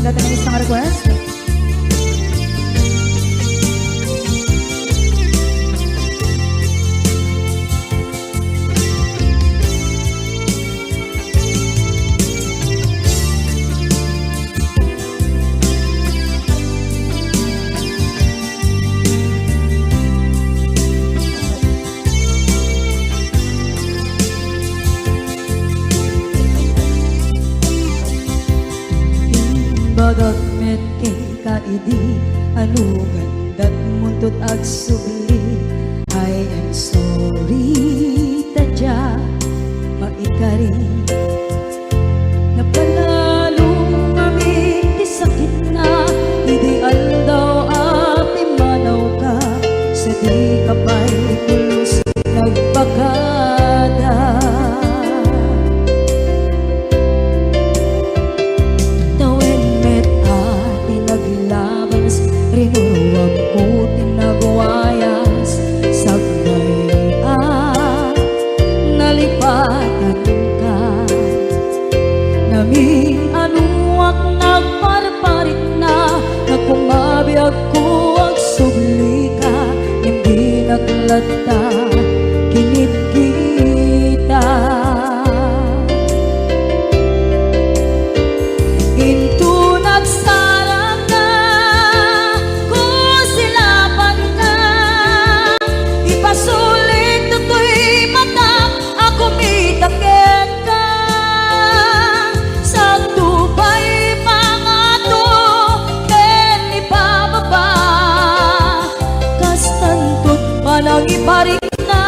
natin ang isang request. Bagat met kay kaidi anugan dat muntot ag subli. I am sorry tadya maikari napalalo kami di sakit na ideal daw api manaw ka sa di kapay tulos nagpakada. Rinuwag ko tinagwayas sagnay nalipatan ka namin anuak nagparparit na nagkumabiyag ko ag subli ka hindi naglata kinit kita into nagsarang na kusilapan ka ipasulit to'y mata ako mitakit ka sa tubay pangato ken ipababa kastantot panang iparik na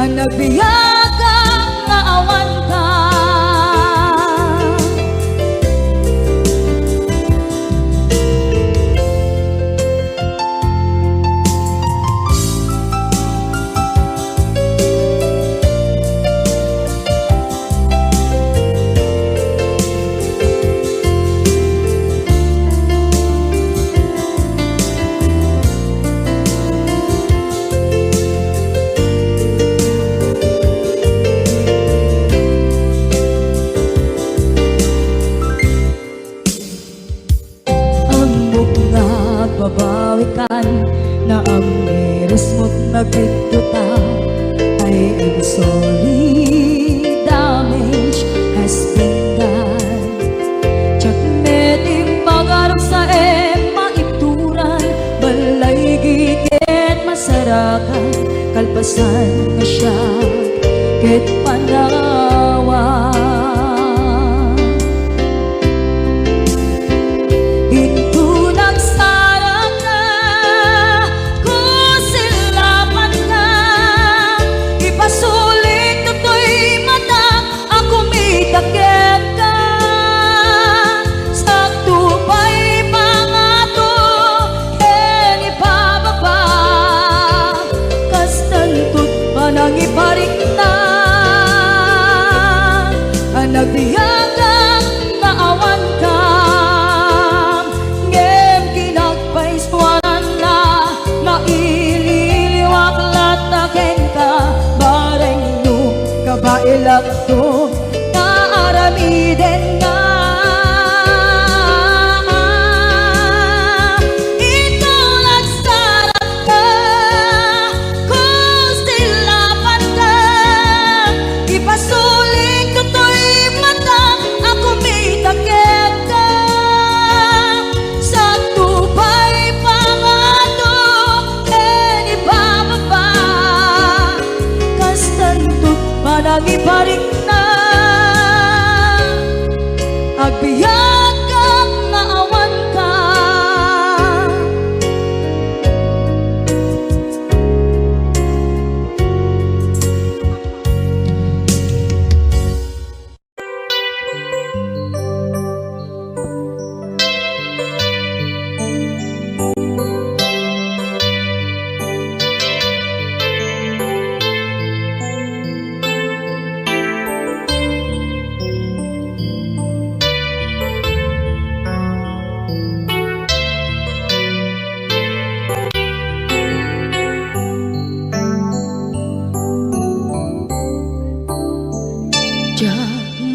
ang nagbiyagang naawan ka. Babawikan na ang miris mo't nagpituta. I am sorry, damage has been done. Tsak meting pagarap sa maituran balay gigit masarakan kalpasan na siya ket panawa. Nang iparik na ang nagbiyagang naawan ka ngem kinagpaiswanan na maililiwak lataken ka bareng no kabailak to naaramiden nga. Nang iparik na agbiyak kang naawan ka.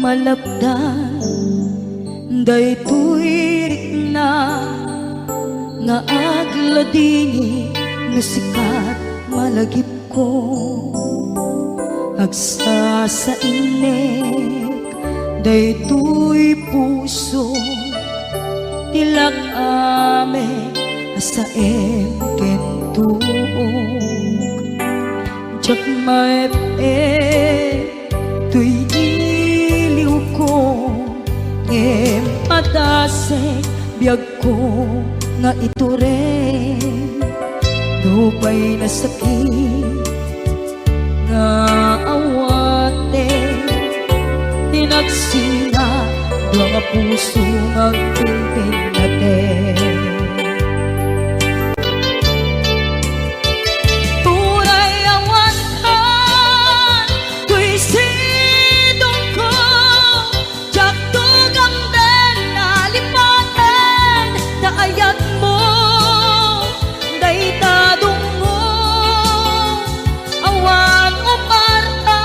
malapdan daytoy rikna nga agladini nga sikat malagip ko agsa sa inek daytoy puso tilak ame asaem kentuog jak maep tuy iliw ko ngem atase biyag ko nga ito rin dupay na sakit nga awate tinagsinga nga puso magpilpil natin turay awantan tuy sidong ko jak tugang den nalipaten daayat mo daytadong mo awan umarta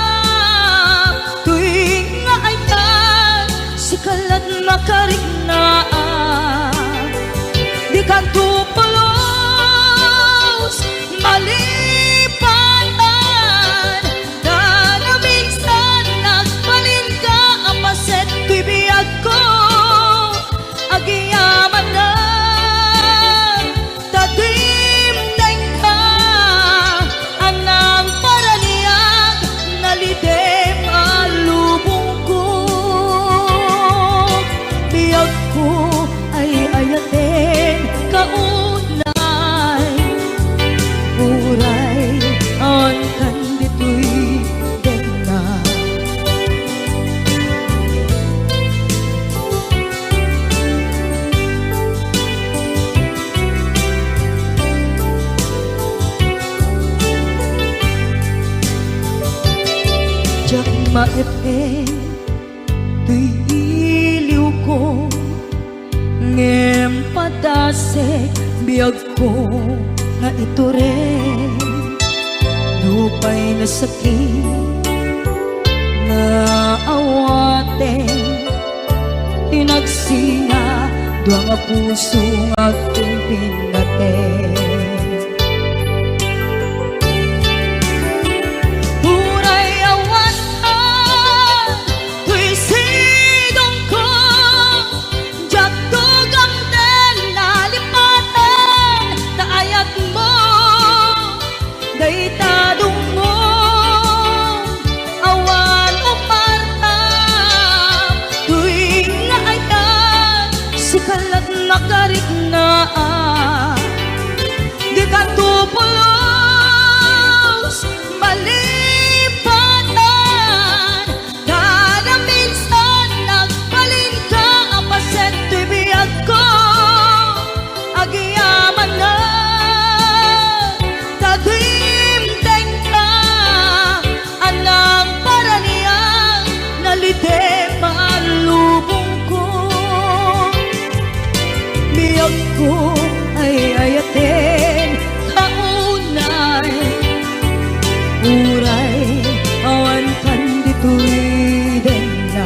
tuwing nga ay tan sikalat makariknaan di kanto pulos malipatan na minsan nagbalin ka apaset tuy biyag ko agiyaman na tadimdeng ka anang paraniyag nalidem alubong ko biyag ko ay ayaten kaunay uray ang kandito'y dena jak maepe tuy iliw ko ngem padase biyag ko nga ito rin lupay na sakit nga awate tinagsinga dua nga puso nga tumpin natin daytadong mo awan umarta tuwing nga ayan sikalat makariknaan di kanto pulos malipatan kada minsan nagbalin ka apaset tuy biyag ko agiyaman na nalidem alubong ko biyag ko ay ayaten kaunay uray awan kandito'y dena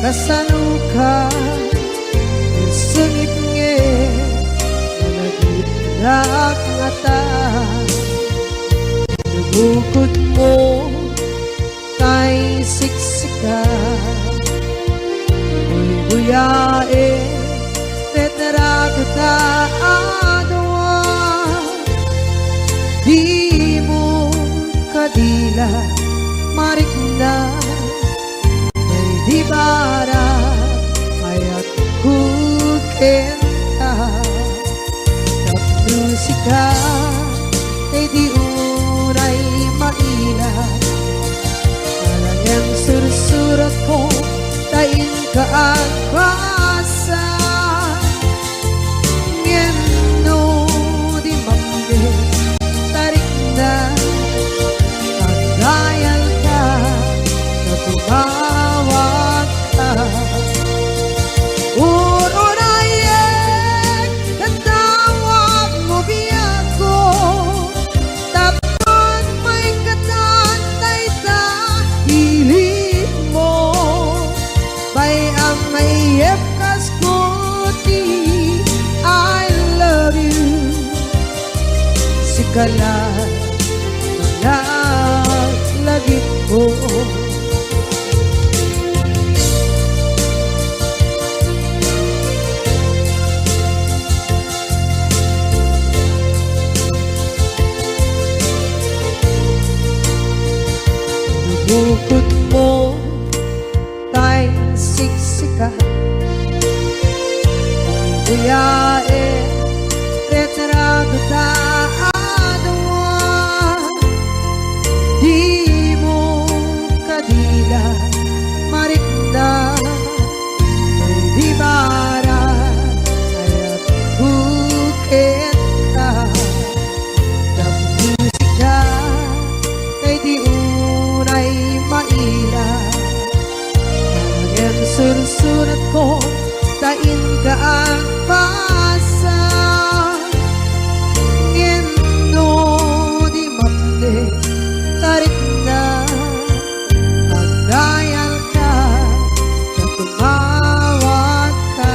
kasanuka sengit nge nagitrak ngata bukod mo kay siksika buyae tetra ta adwa kadila marikna may di bara ayat kukenta kap musika ay di unay maila alang sursurat ko tain ka ang basa ngeno di mamde tarik na pagdayal ka tumawag ka ururayen katawag mo biyako tapon may katantay ta hiling mo bay ang may efkas kuti I love you sikala lagit ko bukod mo tay siksika buyae retrado ta adawa di mo kadila marikna may di bara ayat bukit ka ng musika kay di unay maila ang sursurat ko tain ka ang pasa ngeno di mamde tarik na pagdayal ka tumawag ka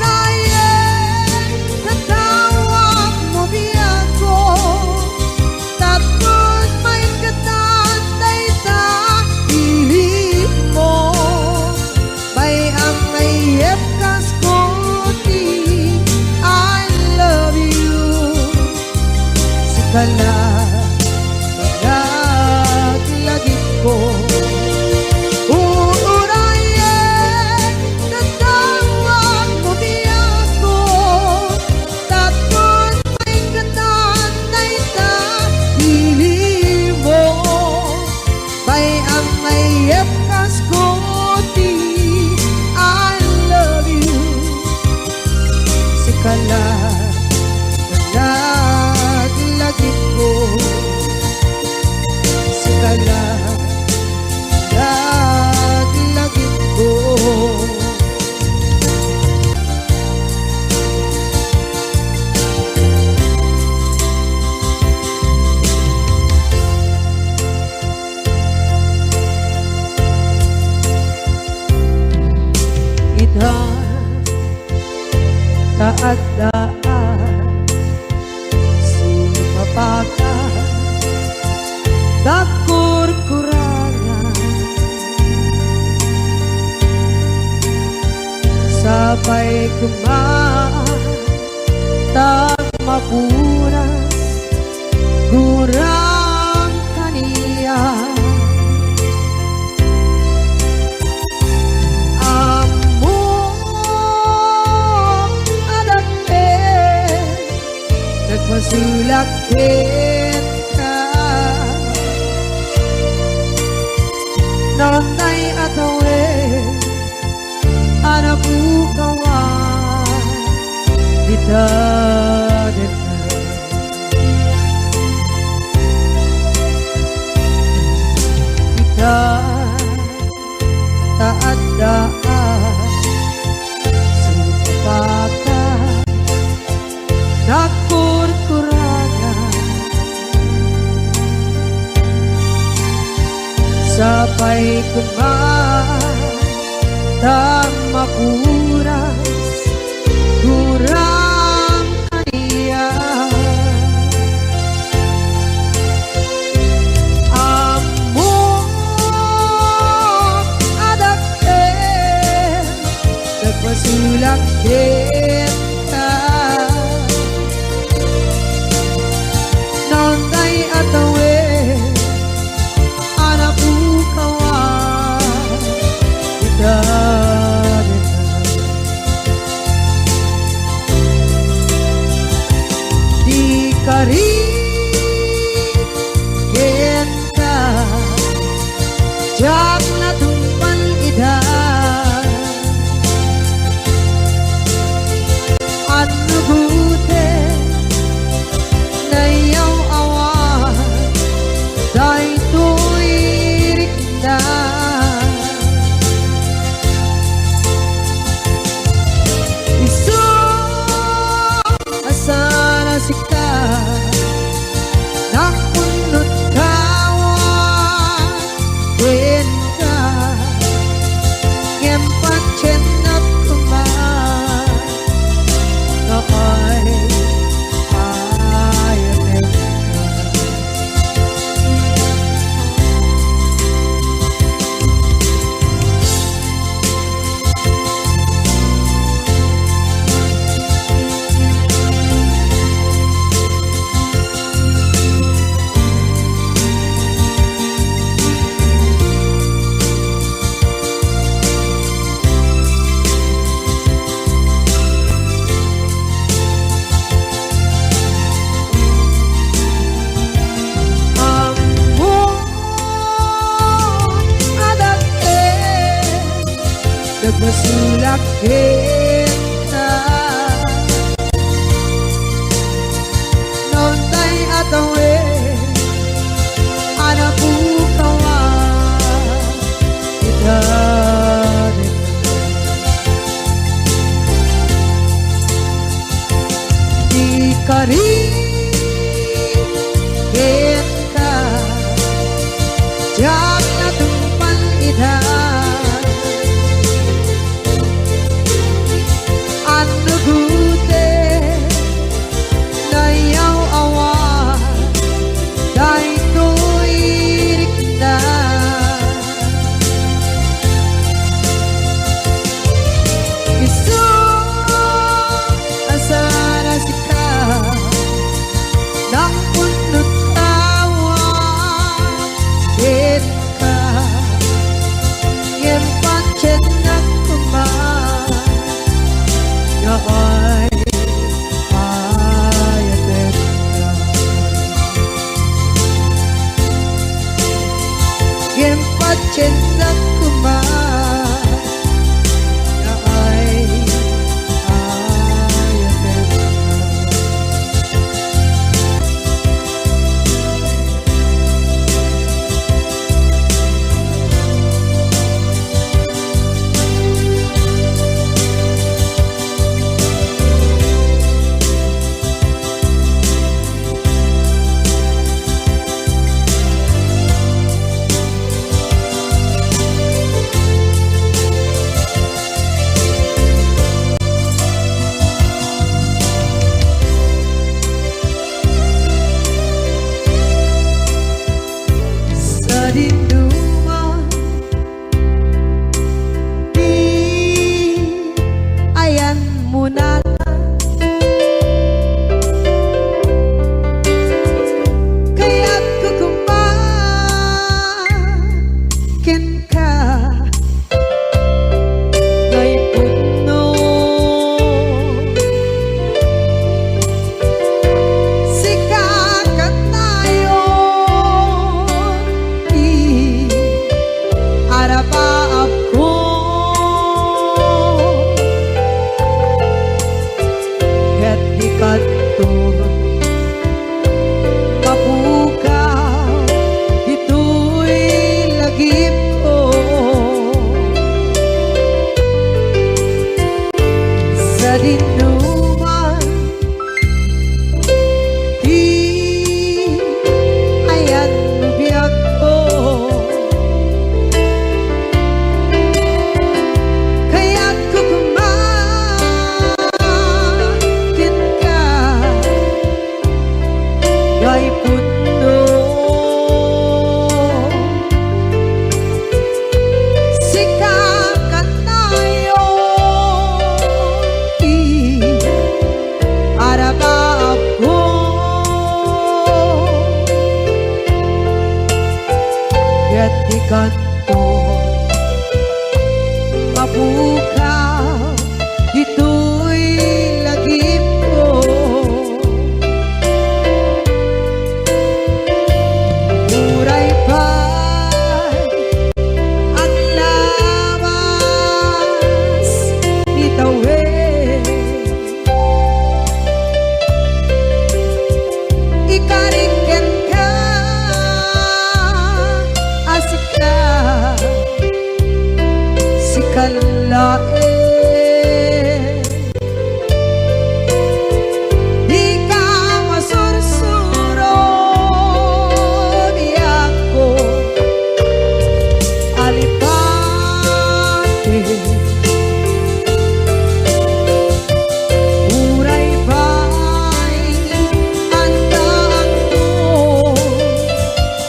ururayen katawag mo biyako tapos may katantay ta hiling mo bay ang may efkas kuti I love you sikala lagit ko uurayen tatawag mo biyako tapos may katantay ta hiling mo bay ang may efkas kuti I love you sikala lagit ko sikala lagit ko ita taat daan sumapaka dakur-kurangan sabay kumaan tag mapunas gurang kaniya masulakit ka Nangay atawin anabukawan kita dengar kita tak ada sepakat nakur-kurangan sampai dan makuras kurang kania nagpasulak kita nangay at Diyak na tumpal idan at nagute na iyaw awan dahil to'y rikda iso asana sika nakunot kawan ka ngempat chenap kuman noy ayamen nagmasulak kita noon tay atawe anak bukawan kita di kari kita diyak na tumpal idan nagute na iyaw awan dahil to'y rikda iso asana sika ng punot kawan ka ngem pancet na kuman ay ayaten gempat cinta kuman ay ayaten kanto mabukaw dito'y lagip ko muray pa'y kanlain. Di ka masursuro biyak ko alipate. Uray ba'y andaan mo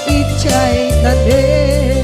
itsay tanin.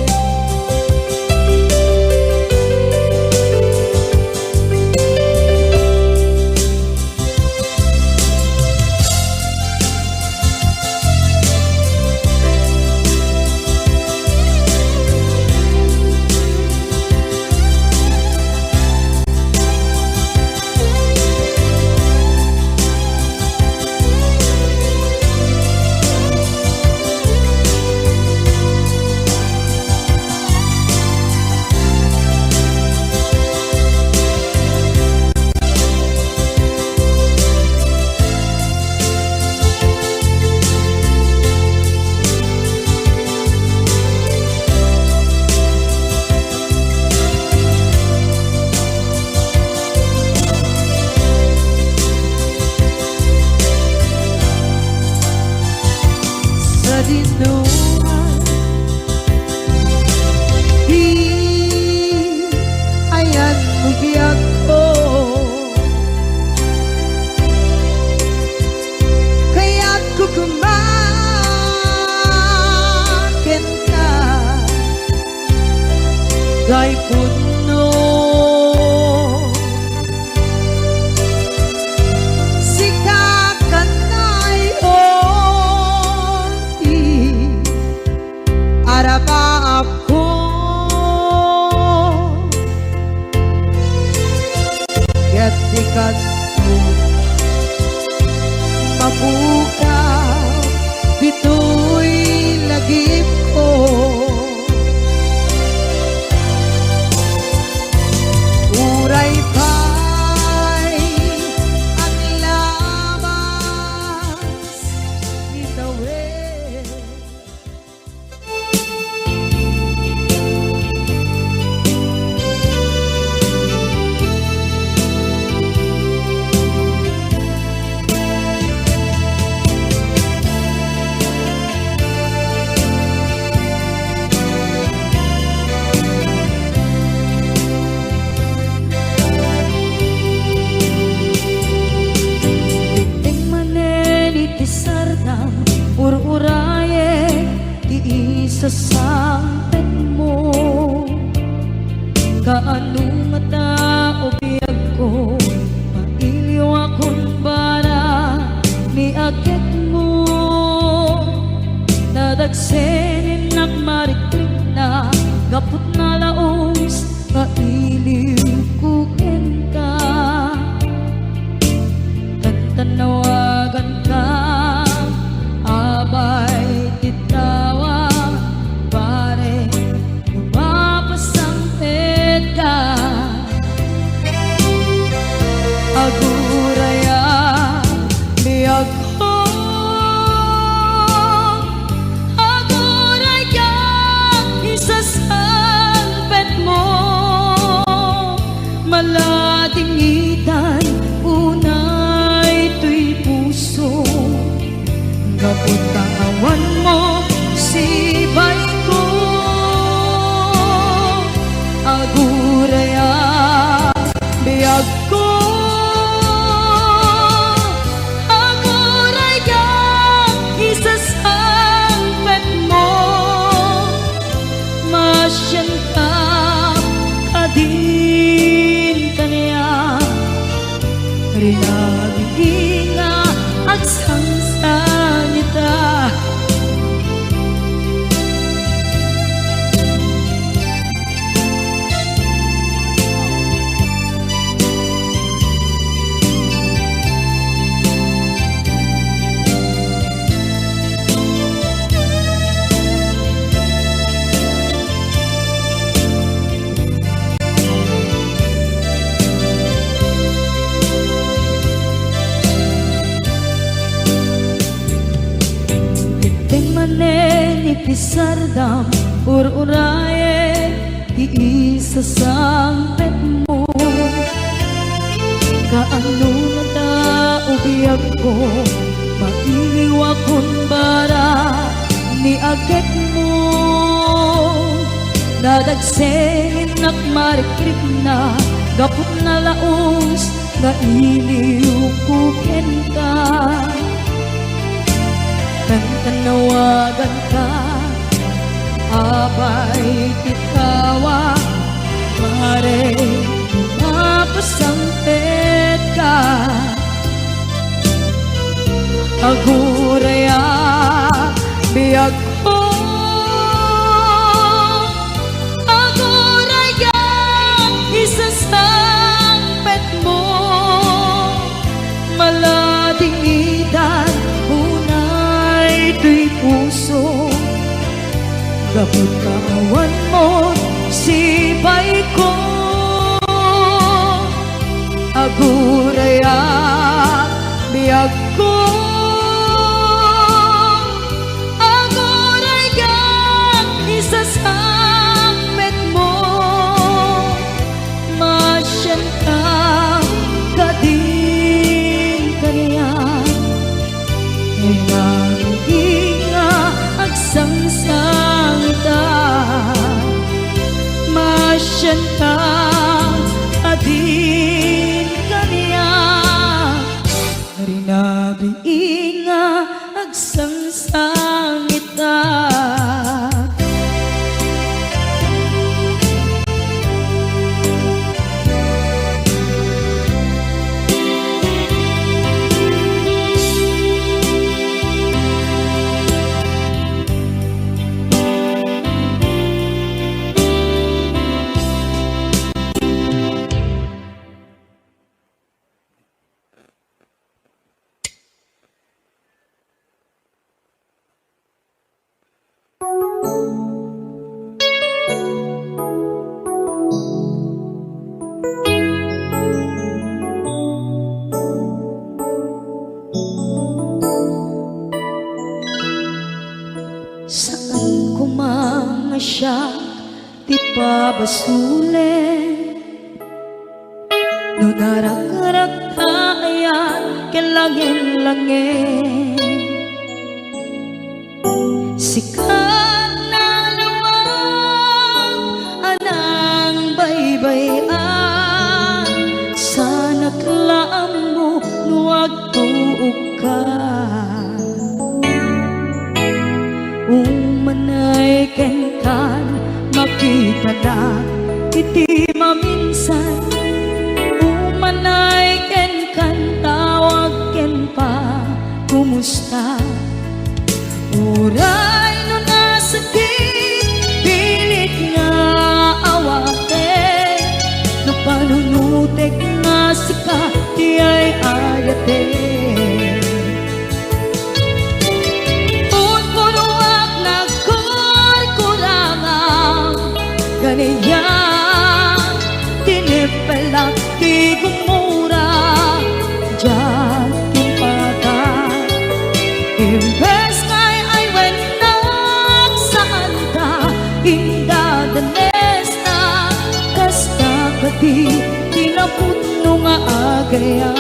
Sa dinuman di ayan mo biyak ko, kaya't kukumakin ka gay puno. Araba ako kaya't di ka mabuka bito'y lagip ko. Uray pa'y ang labas itawid. Ur-uraye di isa sampet mo, kaanong mata o biyag ko, mailiw akong bara ni agit mo. Nadagsenin nagmariklik na gapot na laos, mailiw kukin ka, tantanawagan ka. Abay titawa pare lumapasang pedga. Aguraya biyag ko, aguraya isasalpet mo. Maladingitan unay tuy puso, kapot awan mo sibay ko. Aguraya biyag ko, aguraya isasalpet mo. Masyan ka kadin kaniya rinagiging at sangsanita. Nipis sardam ur-uraye iisa isasangpet mo. Kaano na taubiyag ko, mailiwa kun bara ni agit mo. Nadagsengin nak marikrip na, gapot na laos, nga iliw kuken ka. Tanawagan ka, abay tikawa, pare mapasangpet ka. Aguraya biyag ko, aguraya isasangpet mo. Malading idan unay tuy puso, gapot kawan mo sipay ko. Aguraya biyag ko, aguraya isasangpet mo. Masyan ka kading kaniyan, nga agsangsangita. Masyan ka adin kaniya, rinabi nga agsangsangita. Saan ko mga siya di pabasulin, no narak-arak tayan kilangin-langin. Sikat na luwag anang baybayan, sana klaam mo nuwag tuog ka. Umanay ken kan makita na iti maminsan. Umanay ken kan tawag ken pa kumusta. Uray no nasakit pilit nga awate, no panunutek nga sika di ay ayate. Ganiya tinipelak di gumura diyan timpaga. Imbes ngay ay wenak saan ka indadanes na, kasta kati tinaputno nga agaya.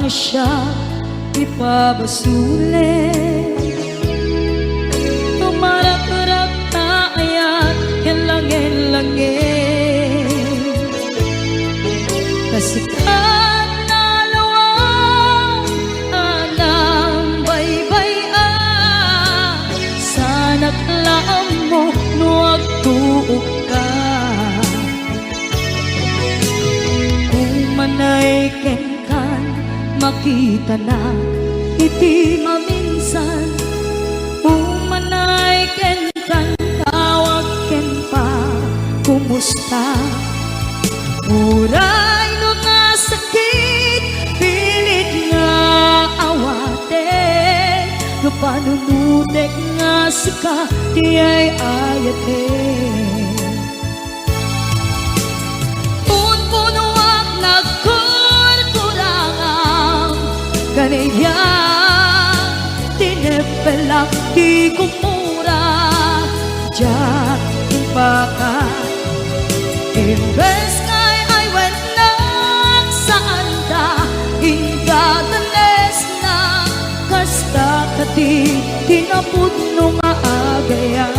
Siya ipabasulit, tumarak-rak na ayat yan langin-langin. Kasikat na lawang anang baybayan, sana klaam mo nuwag tuog ka. Umanay ken makita na iti maminsan. Umanay ken kan tawag Uray no nga sakit, pilit nga awaten, no panunutek nga sika, di ay ayaten. Punpunuak nagkurkurangang, ganaya, tinepelak di kumura, diyak baka. Imbes nga'y ay wenang saan da, ingatanes na, kasta kati, tinapod nung aagayan.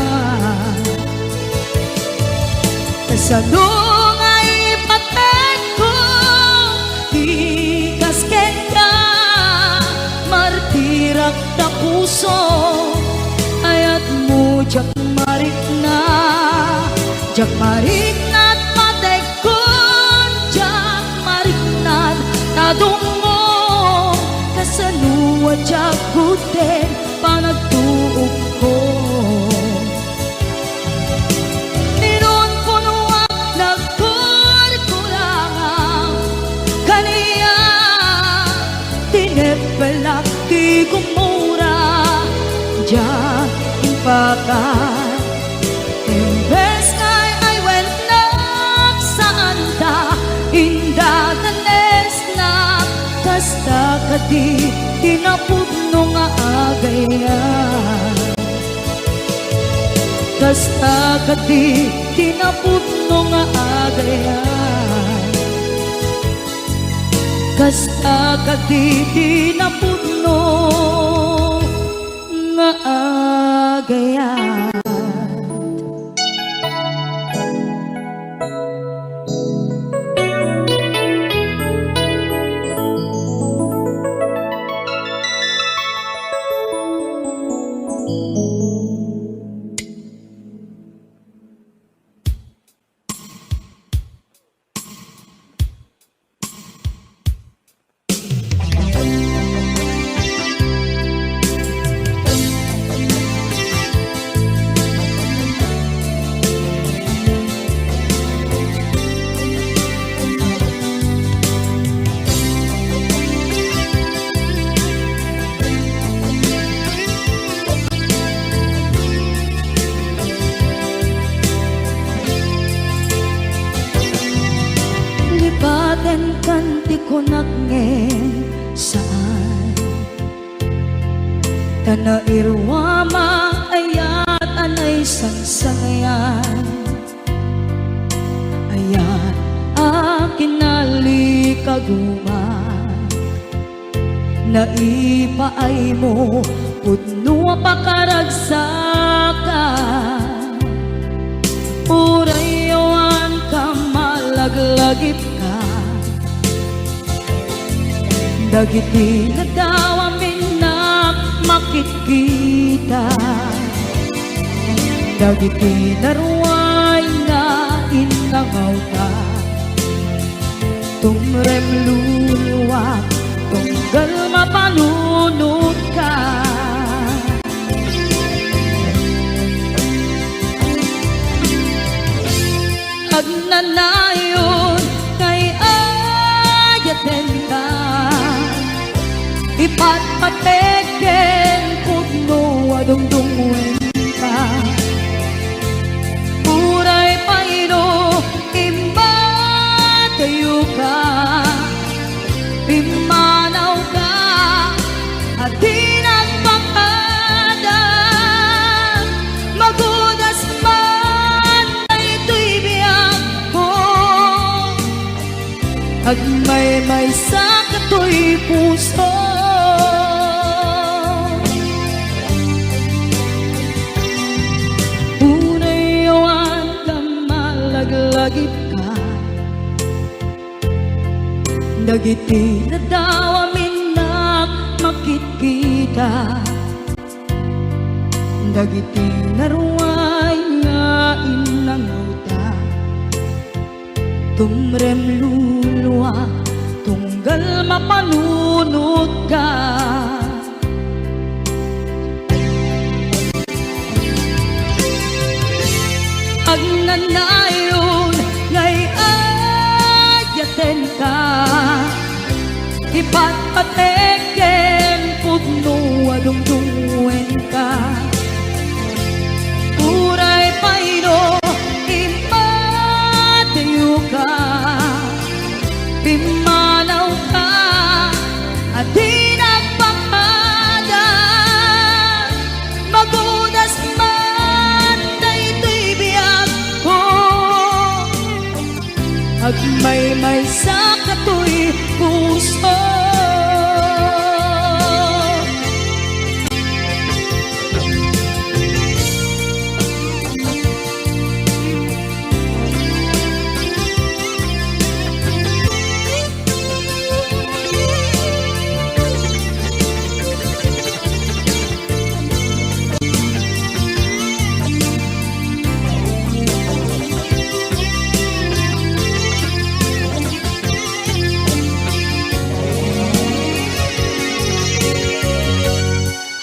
Kasano nga'y paten ko, di kasken ka, martirak na puso, ayat mo jak marik na, jak marik na't patay kun, jak marik na't tadong mo, kasanuwa jak guten panagtuog ko. Ninon punuak nagkurkurangang, kaniya tinepelak di kumura, jak impakan. Imbes nga'y ay wenang saan da, indatanes na, kasta kadi, tinapod nung aagayan. Kasta kadi, tinapod nung aagayan. Kasta kadi, tinapod nung aagayan. Lipaten kanti ko nagngin saan, tana irwama ayat anay sangsangayan, ayat akin nalikaguman, naipaay mo pudno pakaragsakan, urayawan ka malaglagip ka, dagiti na daw amin na makikita, dagiti naruay na inangaw ka, tumrem luluwak, tunggal mapanunod ka. Agnanayon kay ayaten ka, ipatpateken pudno adungdungwen ka, puray paino imba tayo ka, imanaw ka at di nagpakadan, magudas man ay ito'y biyak ko, at may sa kato'y puso. Unayawan ka malaglagip ka, dagiti na daw amin na makikita, dagiti naruay nga inanguta, tumrem luluwa, tunggal mapanunod ka. Agnanayon ngay pudnuwen ka ipatpateken pudno adungdungwen ka uray payno imadayo ka pimanaw ka at di nagpakada magudas man daytoy biyag ko agmay-may sa katoy puso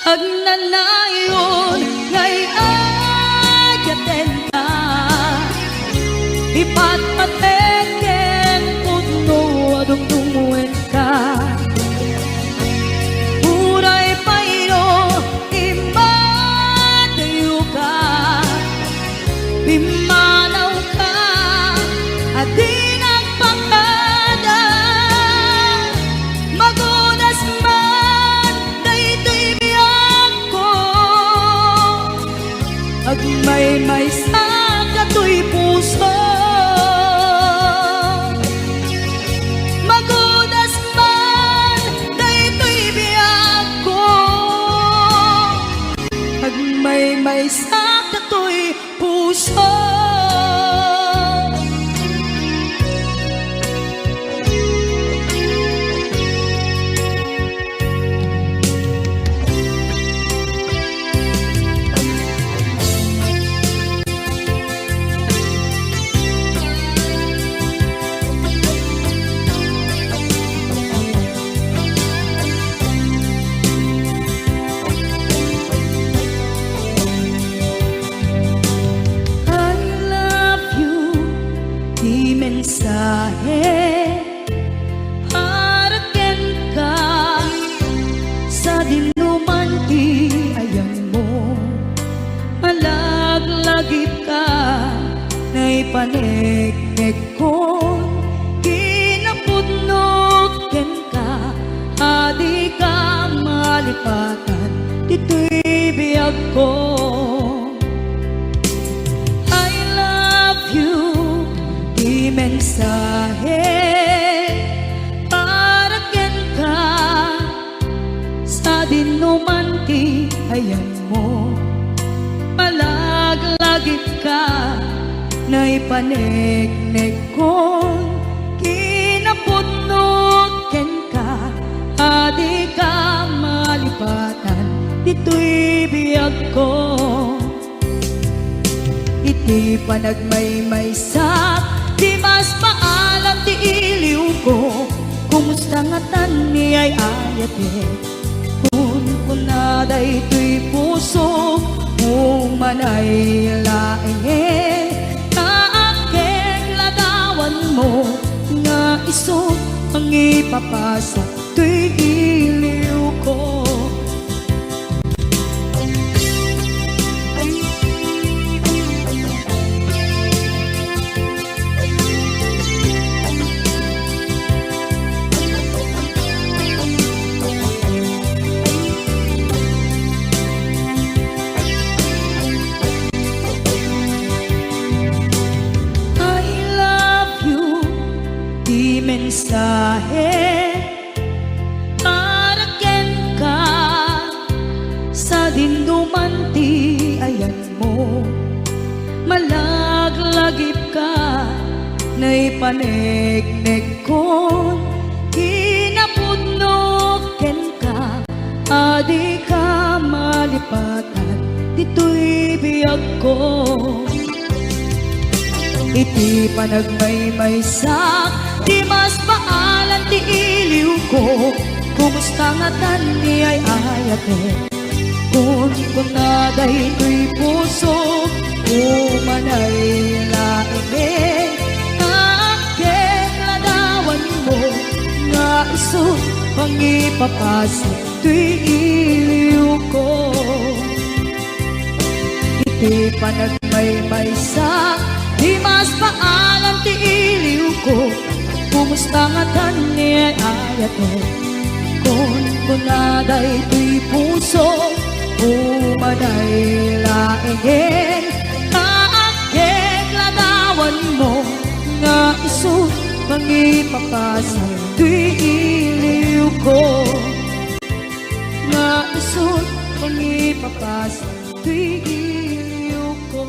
agnanayon ngay ayaten ka ipatpateken pudno adungdungwen ka uray payno imadayo ka pimanaw ka at di nagpakada magunas man daytoy agmay-may sa katoy puso magudas man daytoy biyag ko agmay-may sa katoy puso mensahe haraken ka sa dinuman ti ayang mo malaglagip ka na'y panegnek ko kinapudnoken ka adi ka malipatan dito'y biyag ko mensahe paraken ka sa dinuman ti ayan mo malaglagip ka na'y panegnek ko kinapudnoken ka adi ka malipatan dito'y biyag ko iti panagmay-may sa di mas paalam ti iliw ko kumusta nga tan ni ay ayate kun kunaday to'y puso umanay laeng kaakeng ladawan mo nga iso ang ipapasa to'y iliw ko mensahe paraken ka sa dinuman ti ayan mo malaglagip ka na'y panegnek ko kinapudnoken ka adi ka malipatan dito'y biyag ko iti panagmay-may sa di mas paalan ti iliw ko kumusta nga tan ni ay ayate kun kunaday to'y puso umanay laeng aking ladawan Pangipapasok tuy iliw ko. Iti panagmaymay sa di mas paalam ti iliw ko. Kumusta nga tani ayat mo kon kunaday tuy puso umaday laingen kaakit ladawan mo nga isut pangipapasok tuy iliw ko. Nga isut pangipapasok tuy iliw ko.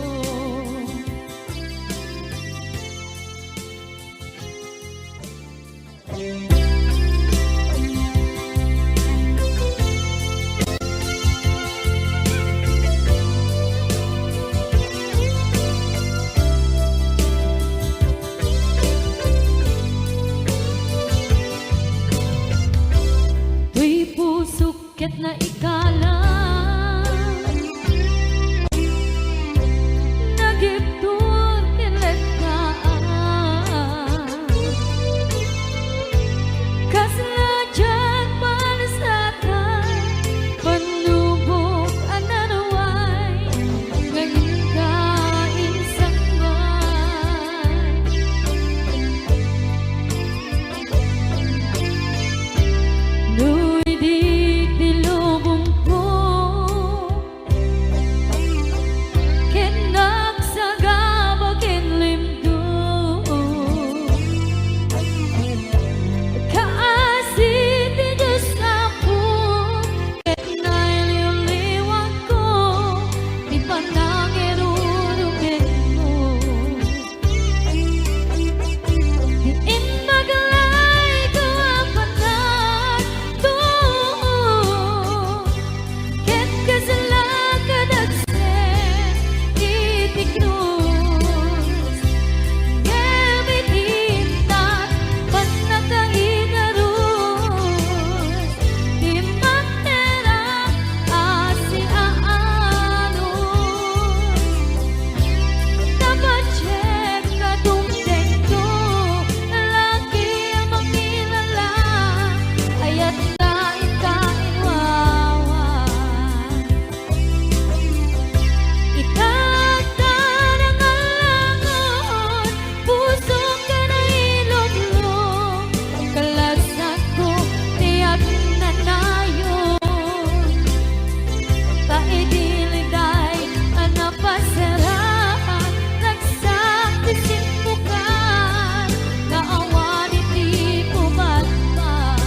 Tuy pusukit na ikalang nagiptur kinagkaan kasadyan malasatan panubok ananaway ngayon ka insangman nuy di tilubong ko kinagsagabag kinlimdo kaasit ti Diyos ako kinailiwliwag ko di panangirurugin mo di inmagalay ko ang panag to ket kasalakad agsen itiknos gamitintan panakainarus di matera asiaanos napachek ka dumdengko lalaki ang makilala ayat kain-kain-wawa itagtarang alangon puso ka na ilumlong kalasat ko tiyak nanayon taidiliday anapasaraan nagsaktisin bukan naawan iti pumatman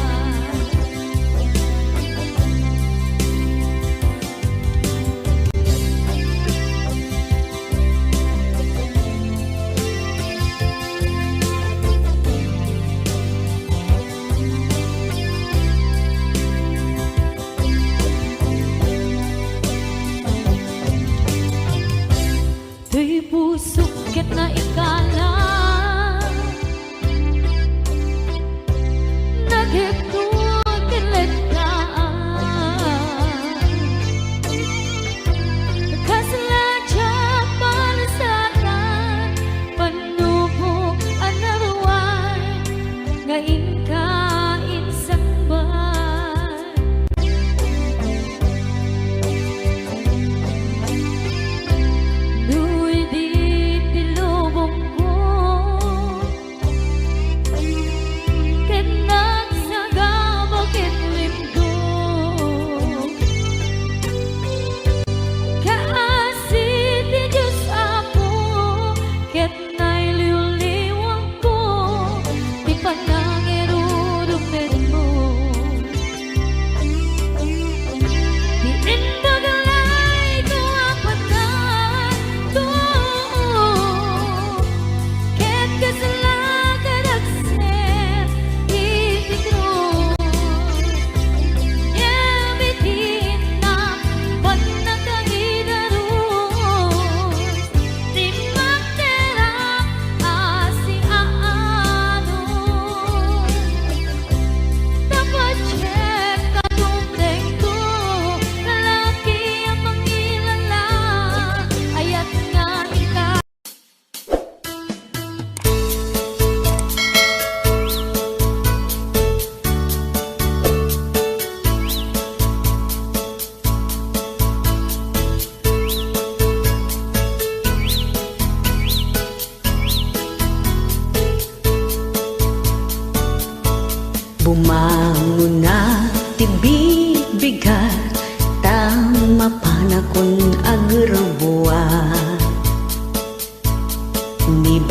tuy pusukit na ikalang nagiptur kinagkaan kasadyan malasatan panubok anarway ngayon ka insangban nuy di tilubong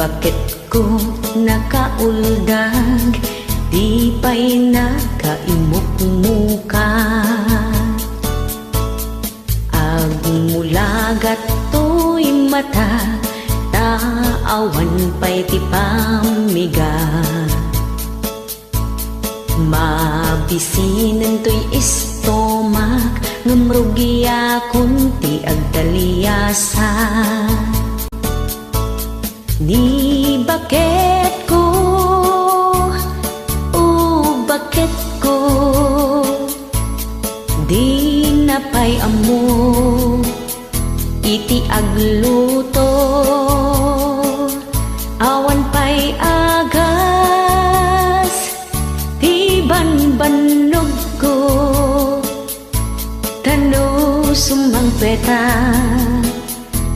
bakit ko nakauldag, di pa'y nakaimukmuka. Agmulagat to'y mata, taawan pa'y ti pamiga. Mabisinan to'y istomak, ngumrugiya kunti agdaliyasa. Ni bakit ko, bakit ko, di napay amo, iti agluto, awan pa'y agas, di banbanog ko, tano sumang peta,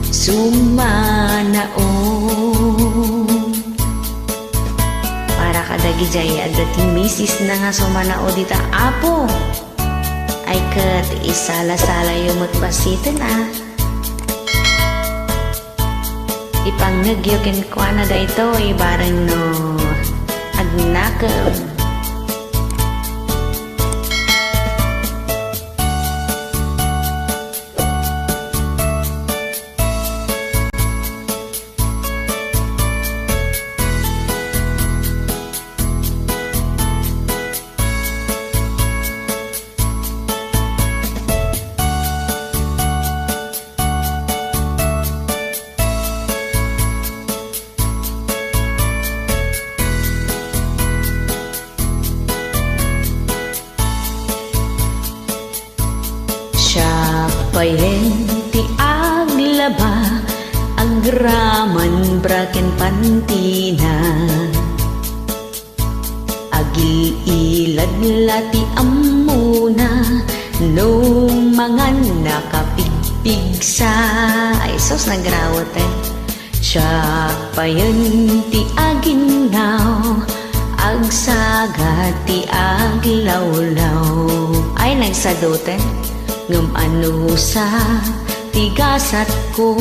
sumanao. Para kadagi jay adating misis na nga sumanao dita apo, ay kat isala-sala yung magpasitan ipangnagyokin ko na da ito barang no agnakam. Siya payen ti aglaba, agraman braken pantina, agililad lati amuna, no mga nakapigpigsa. Ay sos nagrawat Siya payen ti aginaw, agsaga ti aglawlaw. Ay nagsadoten ngem anu sa tigasat ko,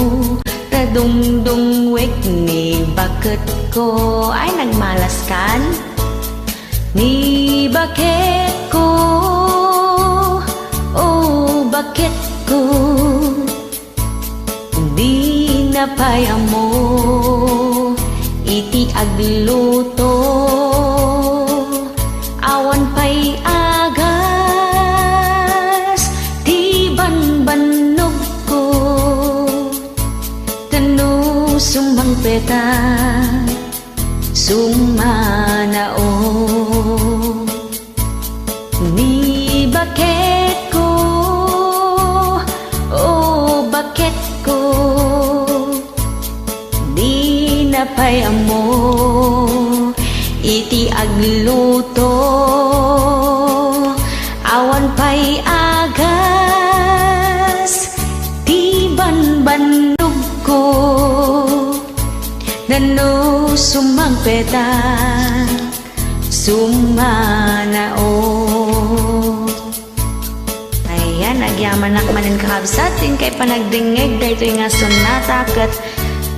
tadungdungwek ni bakit ko. Ay nagmalas kan ni bakit ko, bakit ko, di napay mo iti agluto, awan pa'y agas, di banbanog ko, tano sumang peta, sumanao. Ni bakit ko, bakit ko, di napay mo iti agluto, awan pa'y agas, di banbanog ko, nano sumang peta, sumanao. Ayan, agyaman nakmanin kakabsatin kay panagdingeg da ito nga sonata kat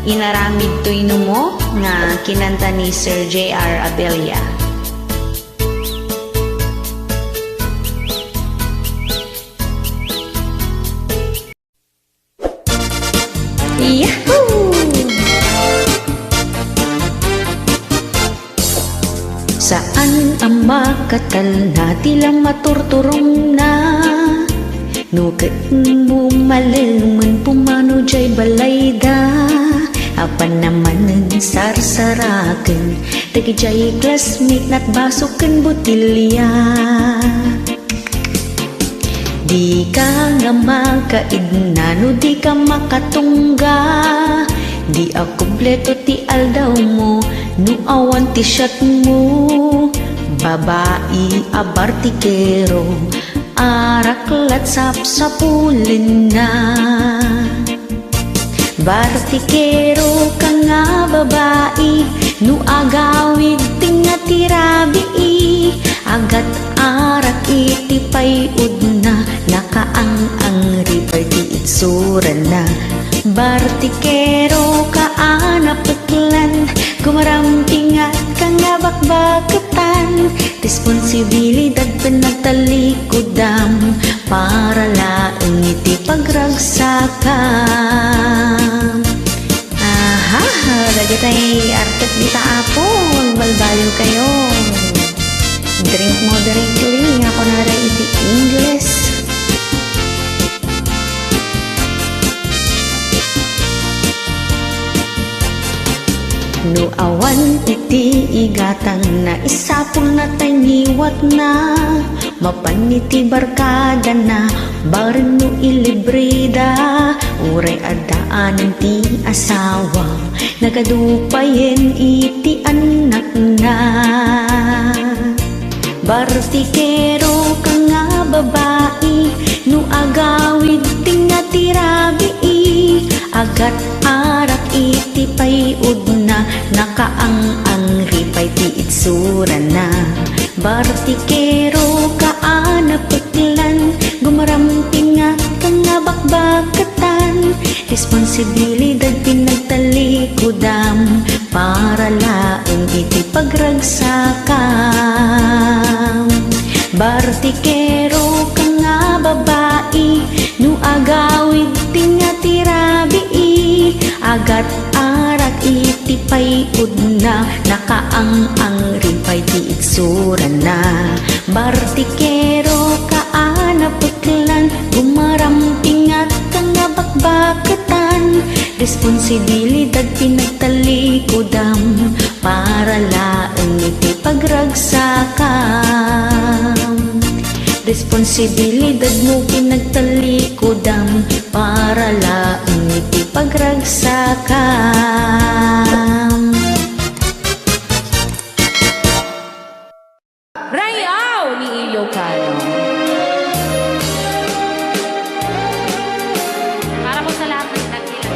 inaramid to inumo nga kinanta ni Sir J.R. Abella. Yahoo! Saan ang makatal na tilang maturturong na, nukat mo malaman pumano jay balayda, apan naman ng sarsarakan, tagi jay classmate na't basukan botilya. Di ka nga makaidna, no di ka makatungga, di a kompleto ti aldaw mo, no awan ti shot mo, babae abartikero, araklat sapsapulin na. Bartikero ka nga babae, no agawid tinga tirabi, agat arak iti payud na, nakaang riparti itsura na. Bartikero ka anapetlan, Gumarampingat ka nga bakbakatan, responsibilidad pinagtalikudam, para laeng iti pagragsakan. Dagatay artet di taapo, magbalbaliw kayo. Drink moderately, ako na rin iti English. No awan iti igatang na isapul na taniwat na, mapaniti barkada na barin no ilibrida, uray adaan ti asawa, nagadupayen iti anak na. Bartikero ka nga babae, no agawid tinga tirabi, agat arak iti payud na, nakaang ripay ti itsura na. Bartikero ka anapaglan, gumarampingat ka nga bakbakatan, responsibilidad pinagtalikudam, para laeng iti pagragsakan. Bartikero ka nga babae, no agawid tinga tirabi, agat arak iti payud na, nakaang ripay ti itsura na. Bartikero ka anapaglan, gumarampingat ka nga bakbakatan, responsibilidad pinagtalikudam, para laeng iti pagragsakan. Responsibilidad mo pinagtalikudam, para laeng iti pagragsakan. Rayaw ni Ilocano. Para po sa lahat ng dakilan.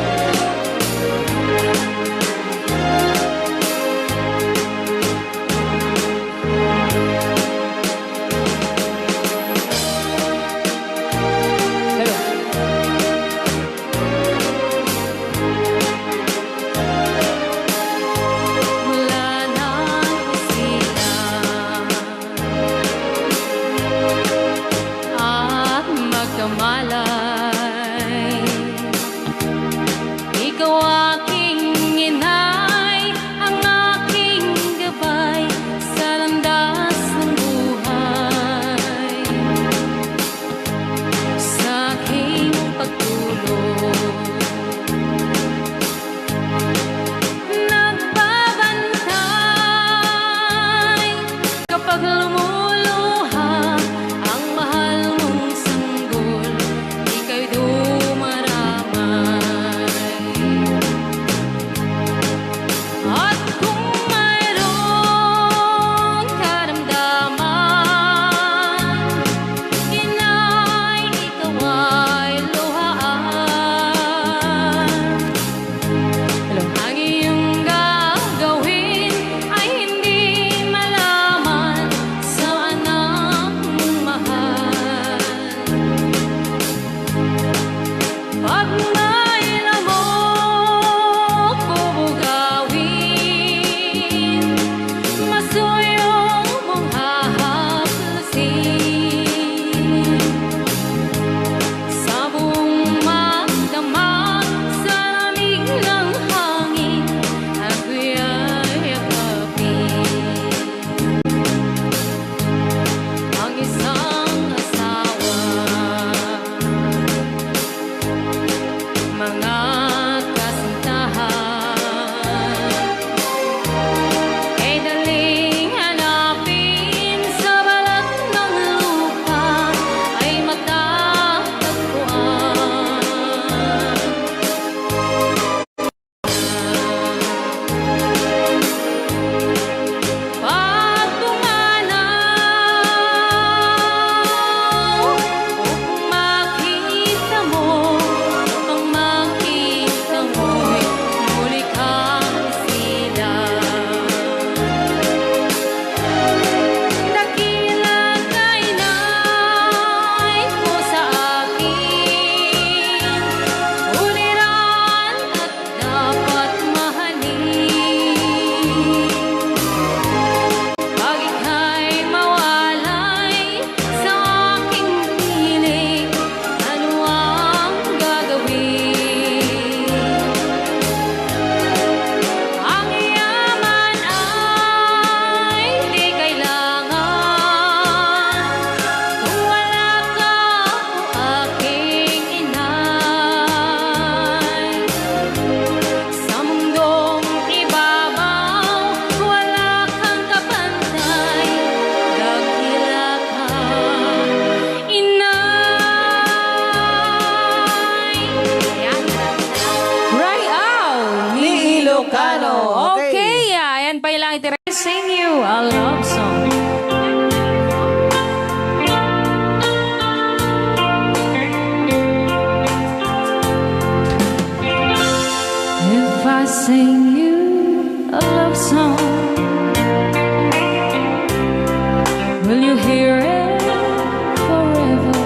I sing you a love song, will you hear it forever?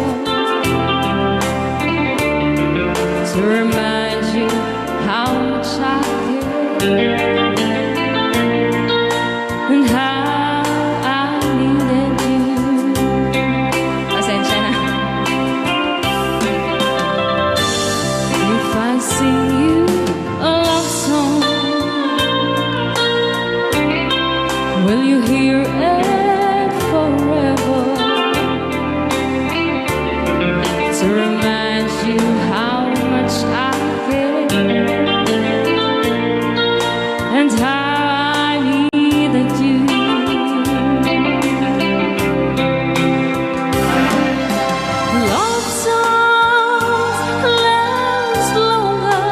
To remind you how much I care and how I needed you. Pasensya na. If I sing you a love song, will you hear it forever? To remind you how much I care and how I needed you. Love songs last longer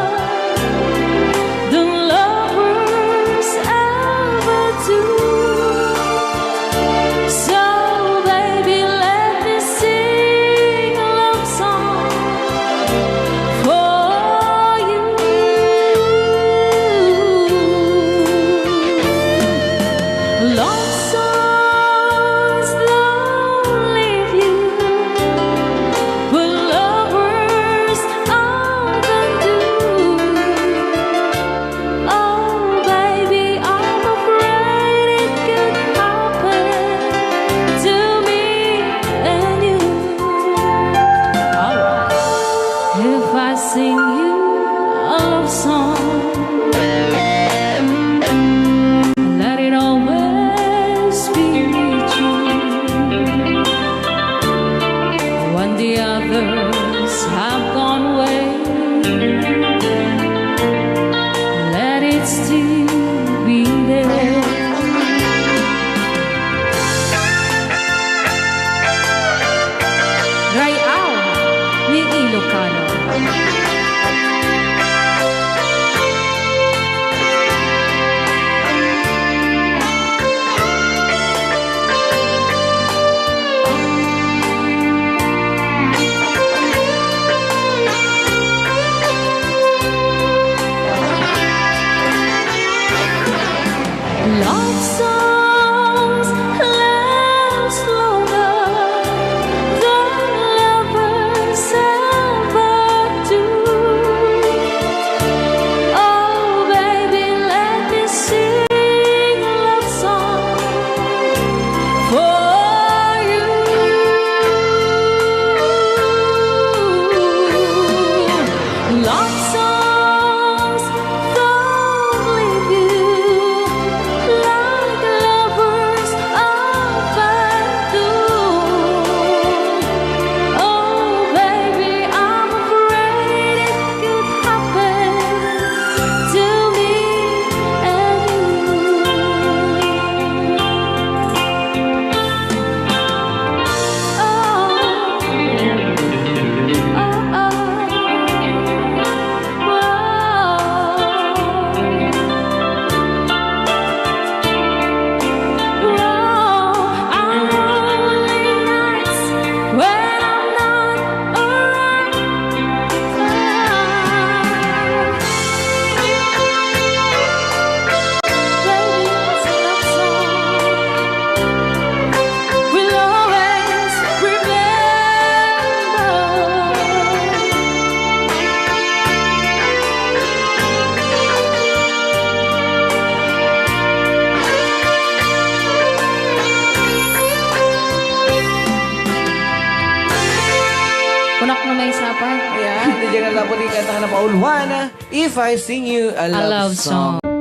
than lovers ever do. So baby, let me sing a love song for you. Love songs don't leave you, but lovers often do. Oh baby, I'm afraid it could happen to me and you. If I sing you a love song, let it always be true. When the others have gone away, let it still be there. Rayaw ni Ilocano. Love songs last longer than lovers ever do. Oh baby, let me sing a love song for you. Love songs don't leave you like lovers often do. Oh baby, I'm afraid it could happen to me and kunak na may sapay. Ayan, nandiyan na lang po din kanta ka na Paul Juan. If I Sing You a Love, love Song. song.